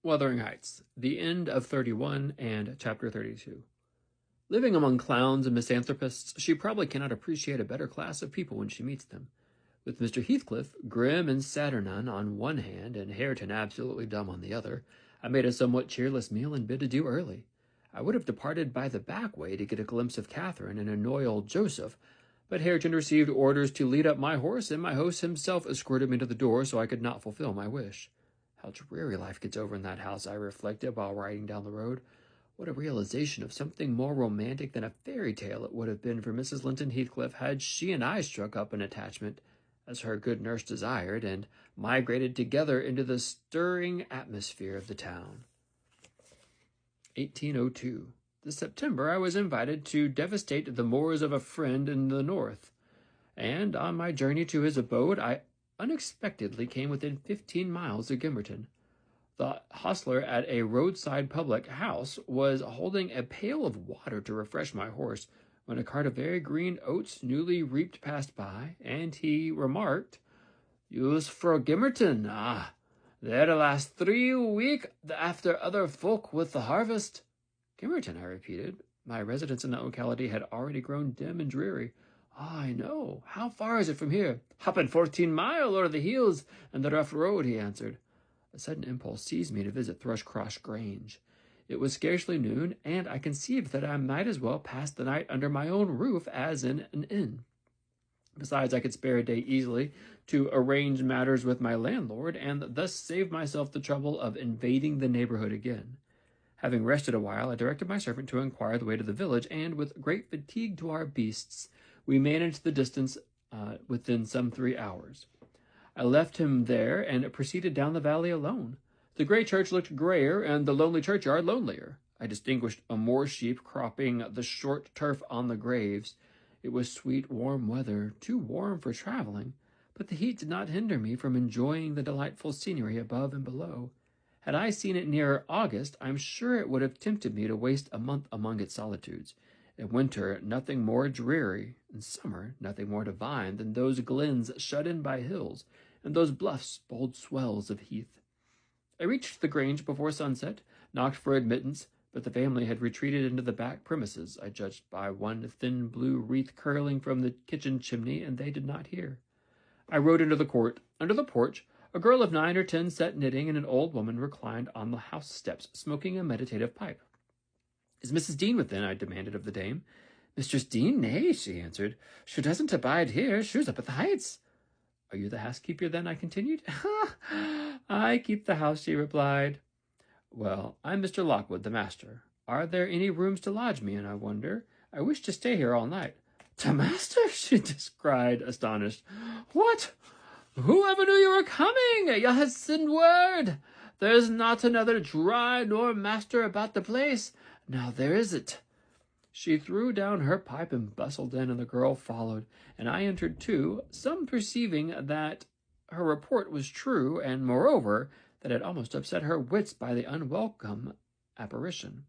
Wuthering Heights, the end of 31 and chapter 32. Living among clowns and misanthropists, she probably cannot appreciate a better class of people when she meets them. With Mr. Heathcliff, grim and saturnine on one hand, and Hareton absolutely dumb on the other, I made a somewhat cheerless meal and bid adieu early. I would have departed by the back way to get a glimpse of Catherine and annoy old Joseph, but Hareton received orders to lead up my horse, and my host himself escorted me to the door so I could not fulfill my wish. How dreary life gets over in that house, I reflected while riding down the road. What a realization of something more romantic than a fairy tale it would have been for Mrs. Linton Heathcliff had she and I struck up an attachment, as her good nurse desired, and migrated together into the stirring atmosphere of the town. 1802. This September I was invited to devastate the moors of a friend in the north, and on my journey to his abode I unexpectedly came within 15 miles of Gimmerton. The hostler at a roadside public house was holding a pail of water to refresh my horse when a cart of very green oats newly reaped passed by, and he remarked, "You's fro Gimmerton, ah. There last 3 week after other folk with the harvest." Gimmerton, I repeated. My residence in that locality had already grown dim and dreary. "Ah, I know. How far is it from here?" "Hoppin' 14 mile o'er the hills and the rough road," he answered. A sudden impulse seized me to visit Thrushcross Grange. It was scarcely noon, and I conceived that I might as well pass the night under my own roof as in an inn. Besides, I could spare a day easily to arrange matters with my landlord, and thus save myself the trouble of invading the neighborhood again. Having rested a while, I directed my servant to inquire the way to the village, and with great fatigue to our beasts, we managed the distance within some 3 hours. I left him there and proceeded down the valley alone. The grey church looked greyer, and the lonely churchyard lonelier. I distinguished a moor sheep cropping the short turf on the graves. It was sweet, warm weather, too warm for traveling, but the heat did not hinder me from enjoying the delightful scenery above and below. Had I seen it near August, I'm sure it would have tempted me to waste a month among its solitudes. In winter, nothing more dreary. In summer, nothing more divine than those glens shut in by hills, and those bluffs, bold swells of heath. I reached the Grange before sunset, knocked for admittance, but the family had retreated into the back premises, I judged by one thin blue wreath curling from the kitchen chimney, and they did not hear. I rode into the court. Under the porch, a girl of 9 or 10 sat knitting, and an old woman reclined on the house steps, smoking a meditative pipe. "Is Mrs. Dean within?" I demanded of the dame. "Mistress Dean? Nay," she answered. "She doesn't abide here. She's up at the Heights." "Are you the housekeeper, then?" I continued. "I keep the house," she replied. "Well, I'm Mr. Lockwood, the master. Are there any rooms to lodge me in, I wonder? I wish to stay here all night." "The master?" she just cried, astonished. "What? Whoever knew you were coming? You had sent word. There's not another dry nor master about the place. Now there is it." She threw down her pipe and bustled in, and the girl followed, and I entered too, some perceiving that her report was true, and moreover, that it almost upset her wits by the unwelcome apparition.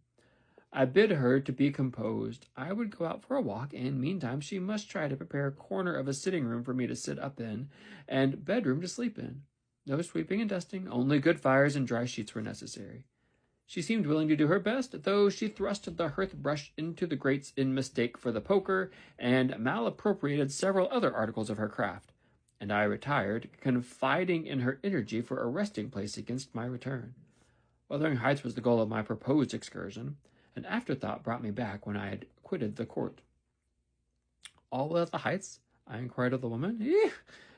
I bid her to be composed. I would go out for a walk, and meantime she must try to prepare a corner of a sitting-room for me to sit up in, and bedroom to sleep in. No sweeping and dusting, only good fires and dry sheets were necessary. She seemed willing to do her best, though she thrust the hearth-brush into the grates in mistake for the poker, and malappropriated several other articles of her craft, and I retired, confiding in her energy for a resting-place against my return. Wuthering Heights was the goal of my proposed excursion. An afterthought brought me back when I had quitted the court. "All well at the Heights?" I inquired of the woman.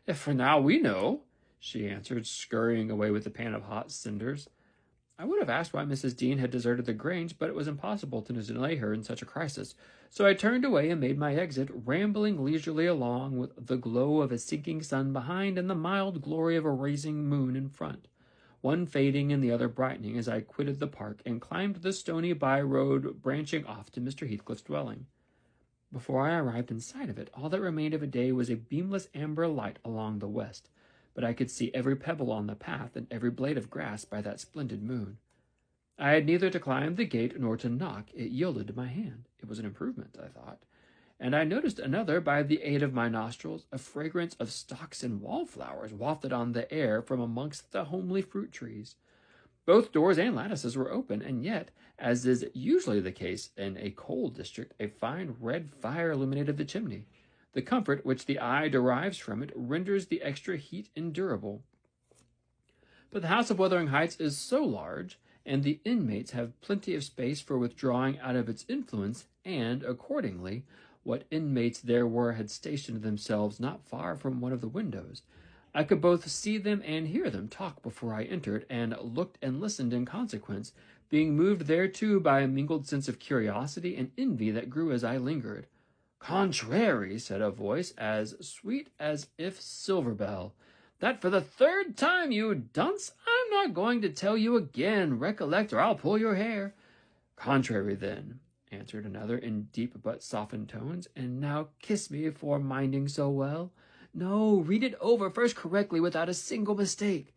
If for now we know," she answered, scurrying away with a pan of hot cinders. I would have asked why Mrs. Dean had deserted the Grange, but it was impossible to delay her in such a crisis, so I turned away and made my exit, rambling leisurely along with the glow of a sinking sun behind and the mild glory of a rising moon in front, one fading and the other brightening as I quitted the park and climbed the stony by-road branching off to Mr. Heathcliff's dwelling. Before I arrived in sight of it, all that remained of a day was a beamless amber light along the west, but I could see every pebble on the path and every blade of grass by that splendid moon. I had neither to climb the gate nor to knock. It yielded to my hand. It was an improvement, I thought, and I noticed another by the aid of my nostrils. A fragrance of stocks and wallflowers wafted on the air from amongst the homely fruit trees. Both doors and lattices were open, and yet, as is usually the case in a coal district, a fine red fire illuminated the chimney. The comfort which the eye derives from it renders the extra heat endurable. But the house of Wuthering Heights is so large, and the inmates have plenty of space for withdrawing out of its influence, and, accordingly, what inmates there were had stationed themselves not far from one of the windows. I could both see them and hear them talk before I entered, and looked and listened in consequence, being moved thereto by a mingled sense of curiosity and envy that grew as I lingered. "Contrary," said a voice as sweet as if silver bell, "that for the third time, you dunce! I'm not going to tell you again. Recollect, or I'll pull your hair." "Contrary, then," answered another in deep but softened tones, "and now kiss me for minding so well." "No, read it over first correctly without a single mistake."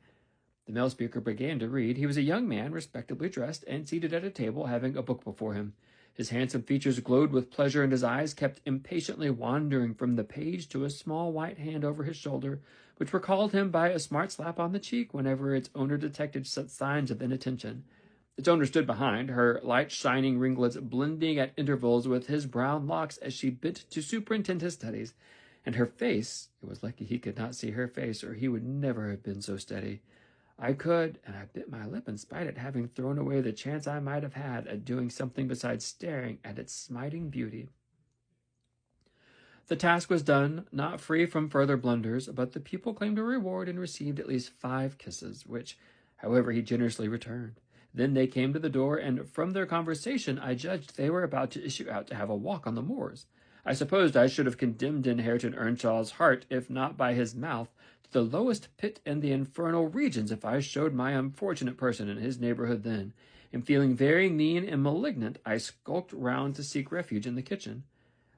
The male speaker began to read. He was a young man, respectably dressed, and seated at a table, having a book before him. His handsome features glowed with pleasure, and his eyes kept impatiently wandering from the page to a small white hand over his shoulder, which recalled him by a smart slap on the cheek whenever its owner detected such signs of inattention. Its owner stood behind, her light shining ringlets blending at intervals with his brown locks as she bent to superintend his studies, and her face, it was lucky he could not see her face, or he would never have been so steady. I could, and I bit my lip in spite at having thrown away the chance I might have had at doing something besides staring at its smiting beauty. The task was done, not free from further blunders, but the pupil claimed a reward and received at least 5 kisses, which, however, he generously returned. Then they came to the door, and from their conversation I judged they were about to issue out to have a walk on the moors. I supposed I should have condemned Inherited Earnshaw's heart, if not by his mouth, to the lowest pit in the infernal regions if I showed my unfortunate person in his neighborhood then, and feeling very mean and malignant, I skulked round to seek refuge in the kitchen.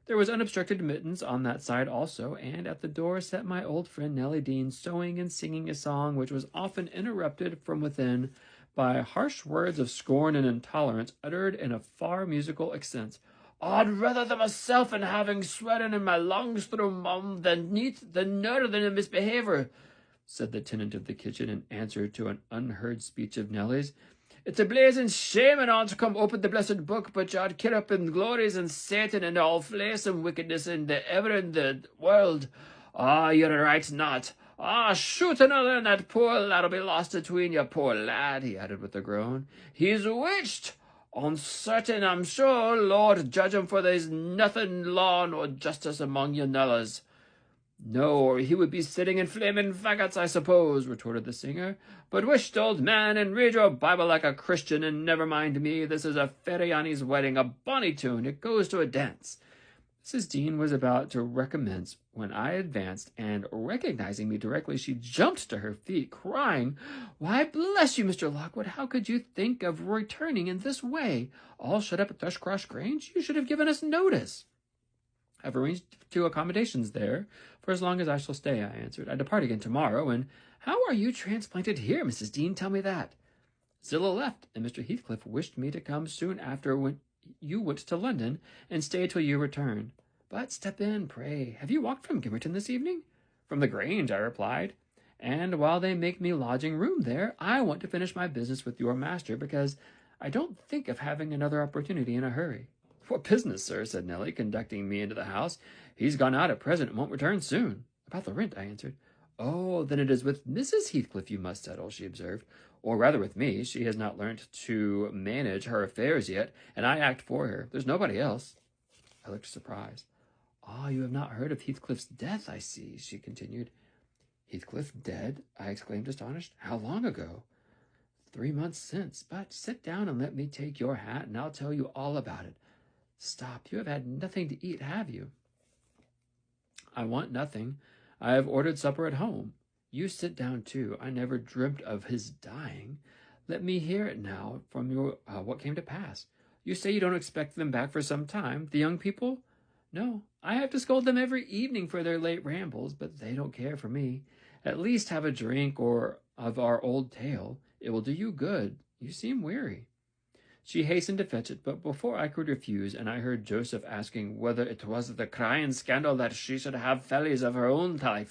There was unobstructed admittance on that side also, and at the door sat my old friend Nellie Dean, sewing and singing a song which was often interrupted from within by harsh words of scorn and intolerance uttered in a far musical accent. "I'd rather than myself in having swearing in my lungs through mum than neat the nerve than a misbehavior," said the tenant of the kitchen in answer to an unheard speech of Nellie's. "It's a blazing shame and all to come open the blessed book, but you'd kill up in glories and Satan and all flesh and wickedness in the ever in the world. Ah, you're right not. Ah, shoot another, and that poor lad'll be lost atween you, poor lad," he added with a groan. "He's witched. Uncertain, I'm sure. Lord judge him, for there's nothing law nor justice among you nullers." "No, or he would be sitting in flaming faggots, I suppose," retorted the singer. "But wisht, old man, and read your Bible like a Christian, and never mind me. This is a Ferriani's wedding, a bonny tune. It goes to a dance." Mrs. Dean was about to recommence when I advanced, and, recognizing me directly, she jumped to her feet, crying, "Why, bless you, Mr. Lockwood, how could you think of returning in this way? All shut up at Thrushcross Grange? You should have given us notice." "I've arranged 2 accommodations there, for as long as I shall stay," I answered. "I depart again tomorrow, and—" "How are you transplanted here, Mrs. Dean? Tell me that." "Zillah left, and Mr. Heathcliff wished me to come soon after when you went to London, and stay till you returned. But step in, pray. Have you walked from Gimmerton this evening?" "From the Grange," I replied. "And while they make me lodging room there, I want to finish my business with your master, because I don't think of having another opportunity in a hurry." "What business, sir?" said Nellie, conducting me into the house. "He's gone out at present and won't return soon." "About the rent," I answered. "Oh, then it is with Mrs. Heathcliff you must settle," she observed. "Or rather with me. She has not learnt to manage her affairs yet, and I act for her. There's nobody else." I looked surprised. "Ah, you have not heard of Heathcliff's death, I see," she continued. "Heathcliff dead?" I exclaimed, astonished. "How long ago?" 3 months since. But sit down and let me take your hat, and I'll tell you all about it. Stop, you have had nothing to eat, have you?" "I want nothing. I have ordered supper at home." "You sit down, too. I never dreamt of his dying. Let me hear it now from your what came to pass. You say you don't expect them back for some time, the young people?" "No, I have to scold them every evening for their late rambles, but they don't care for me. At least have a drink or of our old tale. It will do you good. You seem weary." She hastened to fetch it, but before I could refuse, and I heard Joseph asking whether it was the crying scandal that she should have fellies of her own type,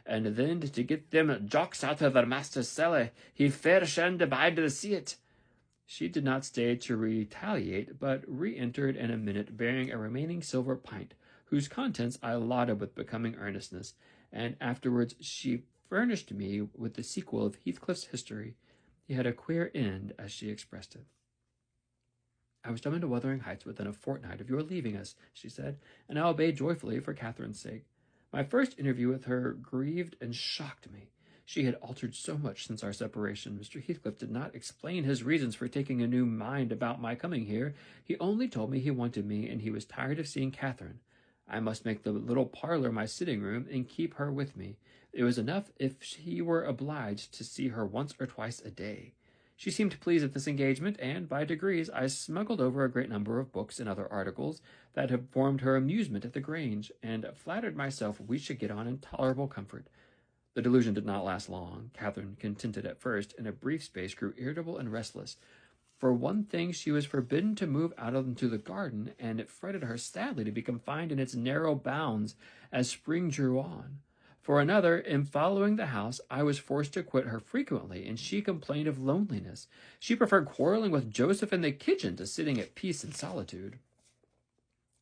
and then to get them jocks out of their master's cellar, he fair shunned to bide to see it. She did not stay to retaliate, but re-entered in a minute bearing a remaining silver pint, whose contents I lauded with becoming earnestness, and afterwards she furnished me with the sequel of Heathcliff's history. He had a queer end, as she expressed it. I was summoned to Wuthering Heights within a fortnight of your leaving us, she said, and I obeyed joyfully for Catherine's sake. My first interview with her grieved and shocked me. She had altered so much since our separation. Mr. Heathcliff did not explain his reasons for taking a new mind about my coming here. He only told me he wanted me, and he was tired of seeing Catherine. I must make the little parlor my sitting room and keep her with me. It was enough if he were obliged to see her once or twice a day. She seemed pleased at this engagement, and by degrees I smuggled over a great number of books and other articles that had formed her amusement at the Grange, and flattered myself we should get on in tolerable comfort. The delusion did not last long. Catherine, contented at first, in a brief space grew irritable and restless. For one thing, she was forbidden to move out into the garden, and it fretted her sadly to be confined in its narrow bounds as spring drew on. For another, in following the house, I was forced to quit her frequently, and she complained of loneliness. She preferred quarreling with Joseph in the kitchen to sitting at peace in solitude.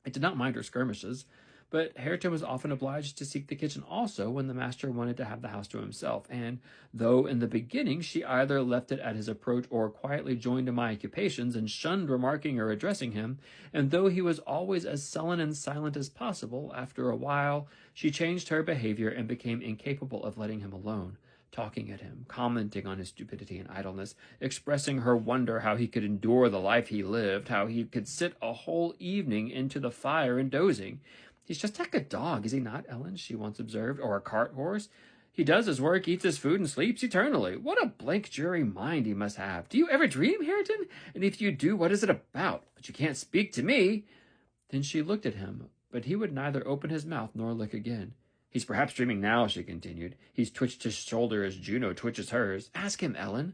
I did not mind her skirmishes, but Hareton was often obliged to seek the kitchen also when the master wanted to have the house to himself, and though in the beginning she either left it at his approach or quietly joined in my occupations and shunned remarking or addressing him, and though he was always as sullen and silent as possible, after a while she changed her behavior and became incapable of letting him alone, talking at him, commenting on his stupidity and idleness, expressing her wonder how he could endure the life he lived, how he could sit a whole evening into the fire and dozing. "He's just like a dog, is he not, Ellen?" she once observed, "or a cart horse? He does his work, eats his food, and sleeps eternally. What a blank, dreary mind he must have. Do you ever dream, Hareton? And if you do, what is it about? But you can't speak to me." Then she looked at him, but he would neither open his mouth nor look again. "He's perhaps dreaming now," she continued. "He's twitched his shoulder as Juno twitches hers. Ask him, Ellen."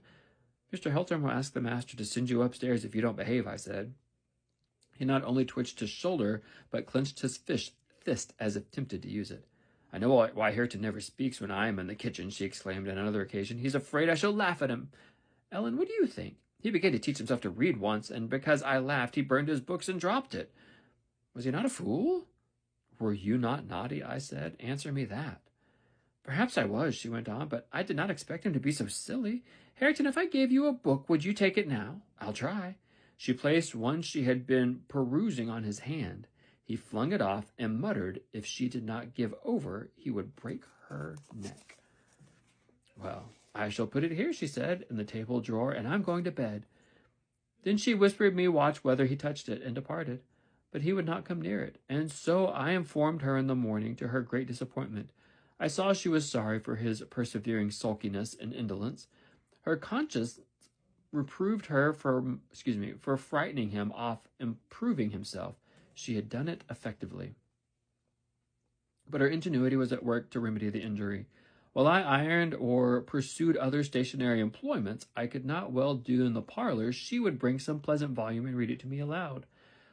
"Mr. Helton will ask the master to send you upstairs if you don't behave," I said. He not only twitched his shoulder, but clenched his fist as if tempted to use it. "I know why Hareton never speaks when I am in the kitchen," she exclaimed on another occasion. "He's afraid I shall laugh at him. Ellen, what do you think? He began to teach himself to read once, and because I laughed, he burned his books and dropped it. Was he not a fool?" "Were you not naughty?" I said. "Answer me that." "Perhaps I was," she went on, "but I did not expect him to be so silly. Hareton, if I gave you a book, would you take it now? I'll try." She placed one she had been perusing on his hand. He flung it off and muttered if she did not give over, he would break her neck. "Well, I shall put it here," she said, "in the table drawer, and I'm going to bed." Then she whispered me watch whether he touched it, and departed. But he would not come near it, and so I informed her in the morning, to her great disappointment. I saw she was sorry for his persevering sulkiness and indolence. Her conscience reproved her for frightening him off improving himself. She had done it effectively. But her ingenuity was at work to remedy the injury. While I ironed or pursued other stationary employments I could not well do in the parlor, she would bring some pleasant volume and read it to me aloud.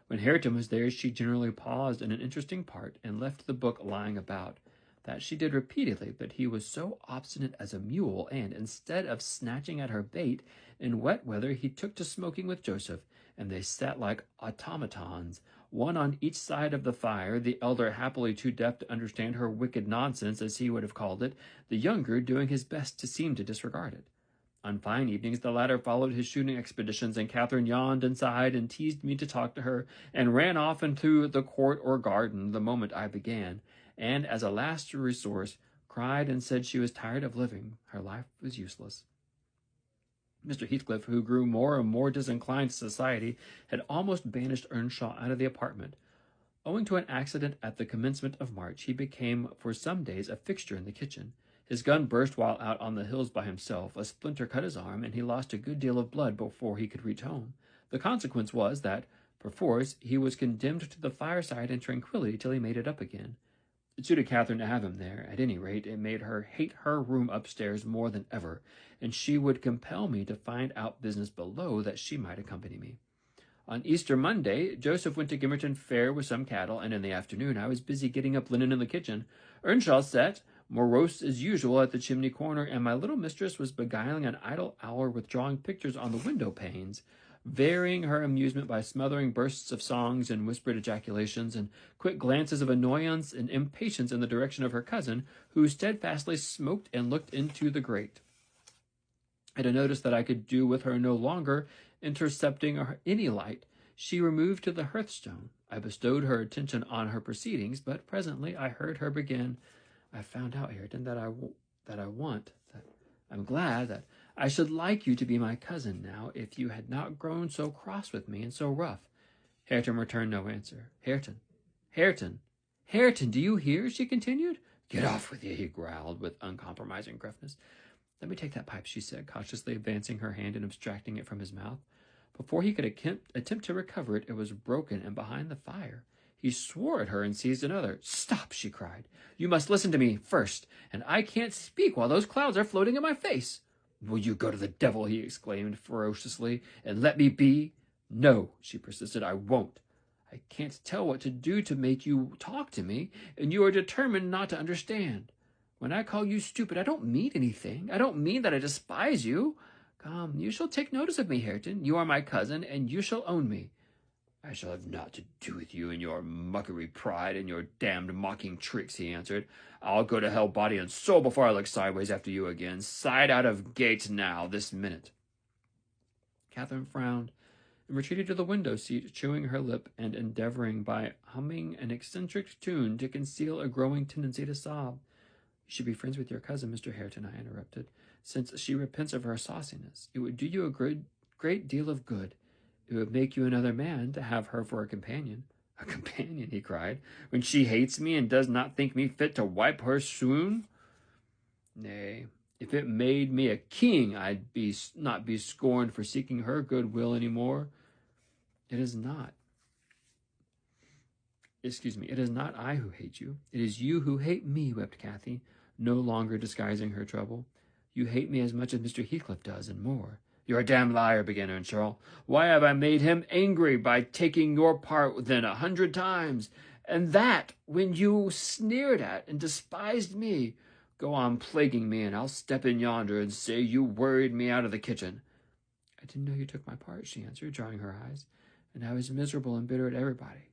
When Hareton was there, she generally paused in an interesting part and left the book lying about. That she did repeatedly, but he was so obstinate as a mule, and instead of snatching at her bait, in wet weather he took to smoking with Joseph, and they sat like automatons, one on each side of the fire, the elder happily too deaf to understand her wicked nonsense, as he would have called it, the younger doing his best to seem to disregard it. On fine evenings the latter followed his shooting expeditions, and Catherine yawned and sighed and teased me to talk to her, and ran off into the court or garden the moment I began, and, as a last resource, cried and said she was tired of living. Her life was useless. Mr. Heathcliff, who grew more and more disinclined to society, had almost banished Earnshaw out of the apartment. Owing to an accident at the commencement of March, he became for some days a fixture in the kitchen. His gun burst while out on the hills by himself, a splinter cut his arm, and he lost a good deal of blood before he could reach home. The consequence was that, perforce, he was condemned to the fireside and tranquillity till he made it up again. It suited Catherine to have him there. At any rate, it made her hate her room upstairs more than ever, and she would compel me to find out business below that she might accompany me. On Easter Monday, Joseph went to Gimmerton Fair with some cattle, and in the afternoon I was busy getting up linen in the kitchen. Earnshaw sat morose as usual at the chimney corner, and my little mistress was beguiling an idle hour with drawing pictures on the window panes, varying her amusement by smothering bursts of songs and whispered ejaculations and quick glances of annoyance and impatience in the direction of her cousin, who steadfastly smoked and looked into the grate. At a notice that I could do with her no longer, intercepting any light, she removed to the hearthstone. I bestowed her attention on her proceedings, but presently I heard her begin, "I found out, Hareton, that I'm glad that I should like you to be my cousin now, if you had not grown so cross with me and so rough." Hareton returned no answer. Hareton, do you hear?" she continued. "Get off with you," he growled with uncompromising gruffness. "Let me take that pipe," she said, cautiously advancing her hand and abstracting it from his mouth. Before he could attempt to recover it, it was broken and behind the fire. He swore at her and seized another. "Stop," she cried. "You must listen to me first, and I can't speak while those clouds are floating in my face." "Will you go to the devil," he exclaimed ferociously, "and let me be?" "No," she persisted, "I won't. I can't tell what to do to make you talk to me, and you are determined not to understand. When I call you stupid, I don't mean anything. I don't mean that I despise you. Come, you shall take notice of me, Hareton. You are my cousin, and you shall own me." "I shall have naught to do with you and your muckery pride and your damned mocking tricks," he answered. "I'll go to hell body and soul before I look sideways after you again. Side out of gate now, this minute." Catherine frowned and retreated to the window seat, chewing her lip and endeavoring by humming an eccentric tune to conceal a growing tendency to sob. "You should be friends with your cousin, Mr. Hareton," I interrupted, "since she repents of her sauciness. It would do you a great deal of good. It would make you another man to have her for a companion." "A companion," he cried, "when she hates me and does not think me fit to wipe her swoon? Nay, if it made me a king, I'd not be scorned for seeking her good will any more. It is not I who hate you. It is you who hate me," wept Cathy, no longer disguising her trouble. "You hate me as much as Mr. Heathcliff does, and more." "You're a damned liar," began Earnshaw. "Why have I made him angry by taking your part then 100 times? And that when you sneered at and despised me? Go on plaguing me, and I'll step in yonder and say you worried me out of the kitchen." "I didn't know you took my part," she answered, drying her eyes, "and I was miserable and bitter at everybody.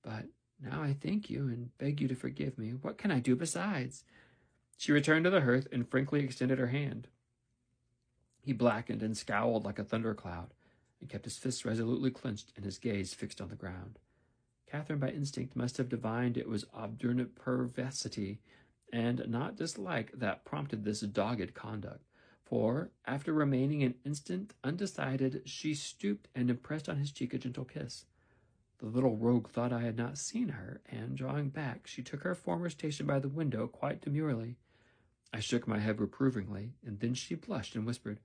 But now I thank you and beg you to forgive me. What can I do besides?" She returned to the hearth and frankly extended her hand. He blackened and scowled like a thundercloud, and kept his fists resolutely clenched and his gaze fixed on the ground. Catherine by instinct must have divined it was obdurate perversity and not dislike that prompted this dogged conduct, for, after remaining an instant undecided, she stooped and impressed on his cheek a gentle kiss. The little rogue thought I had not seen her, and, drawing back, she took her former station by the window quite demurely. I shook my head reprovingly, and then she blushed and whispered,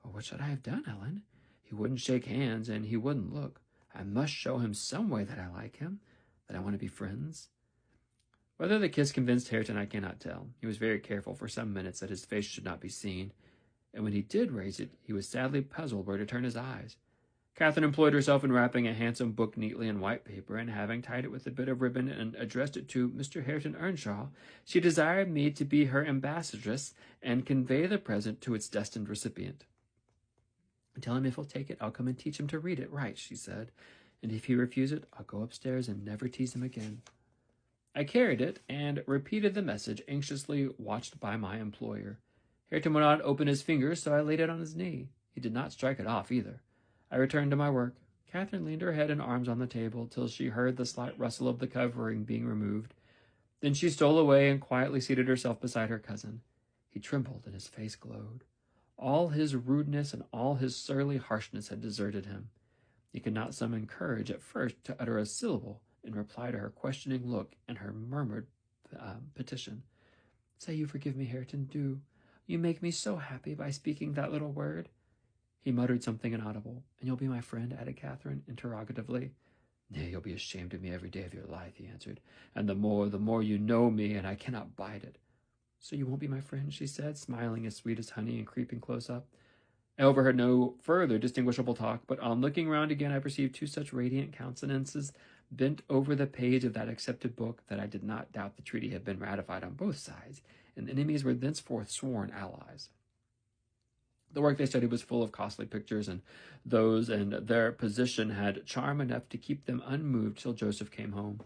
"Oh, what should I have done, Ellen? He wouldn't shake hands, and he wouldn't look. I must show him some way that I like him, that I want to be friends." Whether the kiss convinced Hareton I cannot tell. He was very careful for some minutes that his face should not be seen, and when he did raise it, he was sadly puzzled where to turn his eyes. Catherine employed herself in wrapping a handsome book neatly in white paper, and having tied it with a bit of ribbon and addressed it to Mr. Hareton Earnshaw, she desired me to be her ambassadress and convey the present to its destined recipient. "Tell him if he'll take it, I'll come and teach him to read it right," she said, "and if he refuse it, I'll go upstairs and never tease him again." I carried it and repeated the message, anxiously watched by my employer. Hareton would not open his fingers, so I laid it on his knee. He did not strike it off either. I returned to my work. Catherine leaned her head and arms on the table till she heard the slight rustle of the covering being removed. Then she stole away and quietly seated herself beside her cousin. He trembled and his face glowed. All his rudeness and all his surly harshness had deserted him. He could not summon courage at first to utter a syllable in reply to her questioning look and her murmured petition. "Say you forgive me, Hareton, do. You make me so happy by speaking that little word." He muttered something inaudible. "And you'll be my friend?" added Catherine, interrogatively. "Nay, you'll be ashamed of me every day of your life," he answered. "And the more you know me, and I cannot bide it." "So you won't be my friend?" she said, smiling as sweet as honey and creeping close up. I overheard no further distinguishable talk, but on looking round again I perceived 2 such radiant countenances bent over the page of that accepted book that I did not doubt the treaty had been ratified on both sides, and enemies were thenceforth sworn allies. The work they studied was full of costly pictures, and those and their position had charm enough to keep them unmoved till Joseph came home.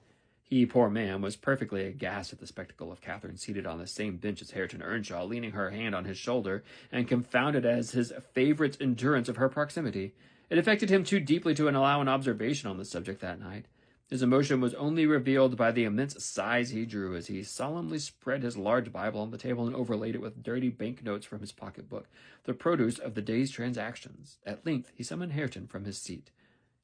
He, poor man, was perfectly aghast at the spectacle of Catherine seated on the same bench as Hareton Earnshaw, leaning her hand on his shoulder, and confounded as his favourite's endurance of her proximity. It affected him too deeply to allow an observation on the subject that night. His emotion was only revealed by the immense sighs he drew as he solemnly spread his large Bible on the table and overlaid it with dirty banknotes from his pocket-book, the produce of the day's transactions. At length he summoned Hareton from his seat.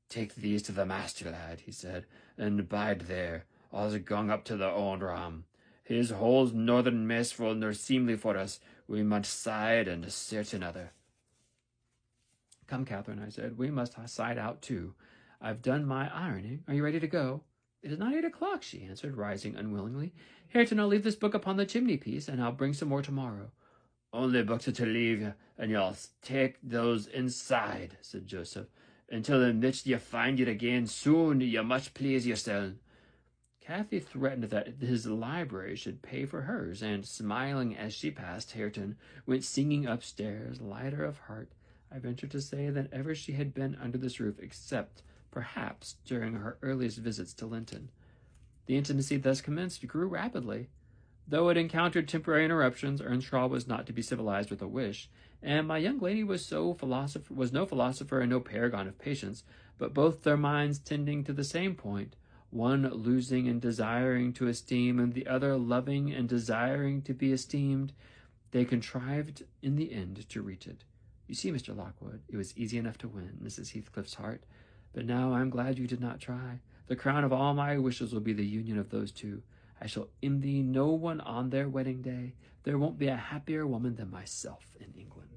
"Take these to the master, lad," he said, "and bide there. All's gone up to the old ram. His whole northern messful nor seemly for us. We must side and certain other." "Come, Catherine," I said, "we must side out too. I've done my ironing. Are you ready to go?" "It is not 8 o'clock," she answered, rising unwillingly. "Hareton, I'll leave this book upon the chimney-piece, and I'll bring some more tomorrow." "Only books to leave, and you'll take those inside," said Joseph. "Until in which you find it again soon, you must please yourself." Cathy threatened that his library should pay for hers, and, smiling as she passed, Hareton went singing upstairs, lighter of heart, I venture to say, than ever she had been under this roof, except, perhaps, during her earliest visits to Linton. The intimacy thus commenced grew rapidly. Though it encountered temporary interruptions, Earnshaw was not to be civilized with a wish, and my young lady was no philosopher and no paragon of patience, but both their minds tending to the same point, one losing and desiring to esteem, and the other loving and desiring to be esteemed, they contrived in the end to reach it. You see, Mr. Lockwood, it was easy enough to win Mrs. Heathcliff's heart, but now I am glad you did not try. The crown of all my wishes will be the union of those two. I shall envy no one on their wedding day. There won't be a happier woman than myself in England.